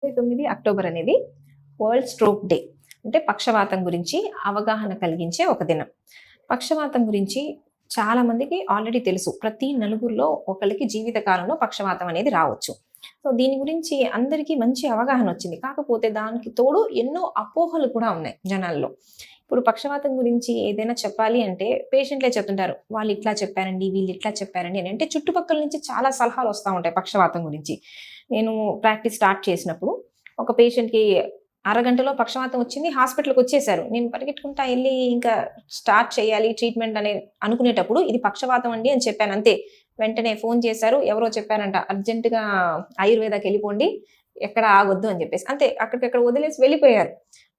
29 October అనేది world stroke day. అంటే పక్షవాతం గురించి అవగాహన కలిగించే ఒక దినం. పక్షవాతం గురించి చాలా మందికి ఆల్రెడీ తెలుసు. ప్రతి నలుగురిలో ఒకళ్ళకి జీవిత కాలంలో పక్షవాతం అనేది రావచ్చు. సో, దీని గురించి అందరికీ మంచి అవగాహన వచ్చింది. కాకపోతే దానికి తోడు ఎన్నో అపోహలు కూడా ఉన్నాయి జనాల్లో. ఇప్పుడు పక్షవాతం గురించి ఏదైనా చెప్పాలి అంటే పేషెంట్‌లే చెప్తుంటారు. వాళ్ళు ఇట్లా చెప్పారండి, వీళ్ళు ఇట్లా చెప్పారండి అని. అంటే చుట్టుపక్కల నుంచి చాలా సలహాలు వస్తా ఉంటాయి పక్షవాతం గురించి. నేను ప్రాక్టీస్ స్టార్ట్ చేసినప్పుడు ఒక పేషెంట్‌కి అరగంటలో పక్షవాతం వచ్చింది. హాస్పిటల్‌కొచ్చేసారు. నేను పరిగెట్టుకుంటా ఎళ్లి ఇంకా స్టార్ట్ చేయాలి ట్రీట్మెంట్ అని అనుకునేటప్పుడు, ఇది పక్షవాతం అండి అని చెప్పాను అంతే. వెంటనే ఫోన్ చేశారు. ఎవరో చెప్పారంట, అర్జెంట్‌గా ఆయుర్వేదకెళ్ళిపోండి. ఎక్కడ ఆగొద్దు అని చెప్పేసి. అంతే, అక్కడికక్కడ వదిలేసి వెళ్ళిపోయారు.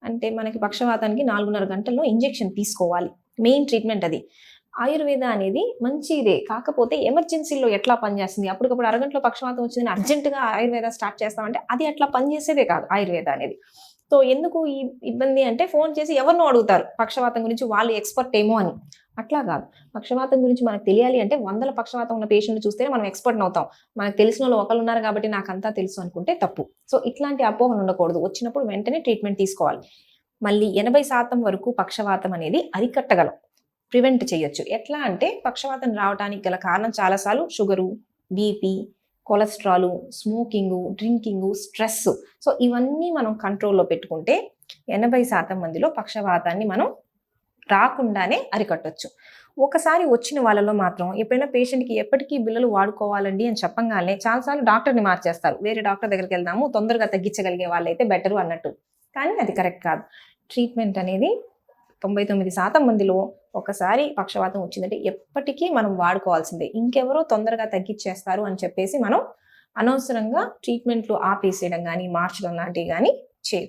అంటే మనకి పక్షవాతానికి 4:30 గంటల్లో ఇంజెక్షన్ తీసుకోవాలి. మెయిన్ ట్రీట్మెంట్ అది. ఆయుర్వేద అనేది మంచిదే. కాకపోతే ఎమర్జెన్సీలో ఎట్లా పనిచేస్తుంది? అప్పటికప్పుడు అరగంటలో పక్షవాతం వచ్చిందని అర్జెంట్‌గా ఆయుర్వేద స్టార్ట్ చేస్తామంటే అది అట్లా పనిచేసేదే కాదు ఆయుర్వేద అనేది. సో, ఎందుకు ఈ ఇబ్బంది అంటే ఫోన్ చేసి ఎవరినో అడుగుతారు పక్షవాతం గురించి, వాళ్ళు ఎక్స్‌పర్ట్ ఏమో అని. అట్లా కాదు. పక్షవాతం గురించి మనకు తెలియాలి అంటే వందల పక్షవాతం ఉన్న పేషెంట్‌ని చూస్తేనే మనం ఎక్స్‌పర్ట్‌నవుతాం. మనకు తెలిసినోళ్ళు ఒకళ్ళున్నారు కాబట్టి నాకంతా తెలుసు అనుకుంటే తప్పు. సో, ఇట్లాంటి అపోహలు ఉండకూడదు. వచ్చినప్పుడు వెంటనే ట్రీట్మెంట్ తీసుకోవాలి. మళ్ళీ 80% వరకు పక్షవాతం అనేది అరికట్టగలం. ప్రివెంట్ చేయొచ్చు. ఎట్లా అంటే పక్షవాతం రావటానికి గల కారణం చాలా సార్లు sugar, BP, cholesterol, smoking, drinking, stress. So, ఇవన్నీ మనం కంట్రోల్‌లో పెట్టుకుంటే 80% మందిలో పక్షవాతాన్ని మనం రాకుండానే అరికట్టొచ్చు. ఒకసారి వచ్చిన వాళ్ళలో మాత్రం ఎప్పుడైనా పేషెంట్‌కి ఎప్పటికీ బిళ్ళలు వాడుకోవాలండి అని చెప్పంగానే చాలా సార్లు డాక్టర్‌ని మార్చేస్తారు. వేరే డాక్టర్ దగ్గరికెళ్దాము, తొందరగా తగ్గించగలిగే వాళ్ళైతే బెటరు అన్నట్టు. కానీ అది కరెక్ట్ కాదు. ట్రీట్మెంట్ అనేది 99% మందిలో ఒకసారి పక్షవాతం వచ్చిందంటే ఎప్పటికీ మనం వాడుకోవాల్సిందే. ఇంకెవరో తొందరగా తగ్గిచ్చేస్తారు అని చెప్పేసి మనం అనవసరంగా ట్రీట్మెంట్‌లు ఆపేసేయడం గానీ, మార్చడం లాంటివి గానీ చేయకూడదు.